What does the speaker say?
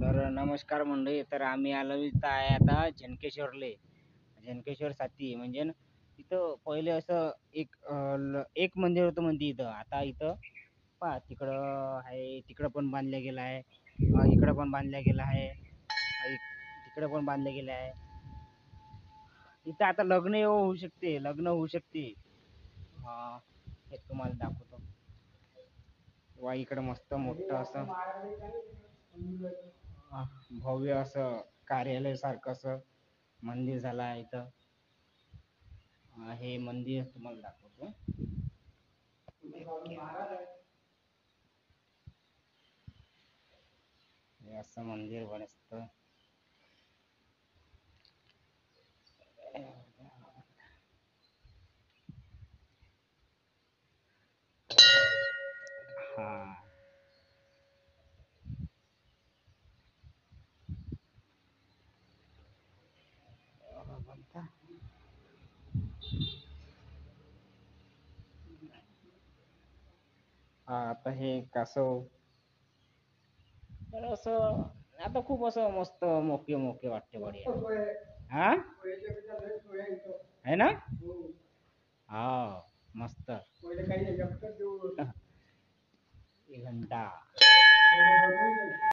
तर नमस्कार मंडळी. तर आम्ही आलो इथं आहे आता झनकेश्वर साती म्हणजे तिथं पहिले असं एक मंदिर होतं म्हणते इथं. आता इथं पहा तिकडं आहे, तिकडं पण बांधलं गेलं आहे, इकडं पण बांधलं गेलं आहे, तिकडं पण बांधलं गेलं आहे. इथं आता लग्न होऊ शकते. हा, हे तुम्हाला दाखवतो. वा इकडं मस्त मोठं असं भव्य असं कार्यालय सारखं असं मंदिर झालं आहे इथं. हे मंदिर तुम्हाला दाखवतो. हे असं मंदिर बनत. हा, हा आता हे कासव तर असं आता खूप असं मस्त मोके मोके वाटते बढिया. हा है ना. हा मस्त घंटा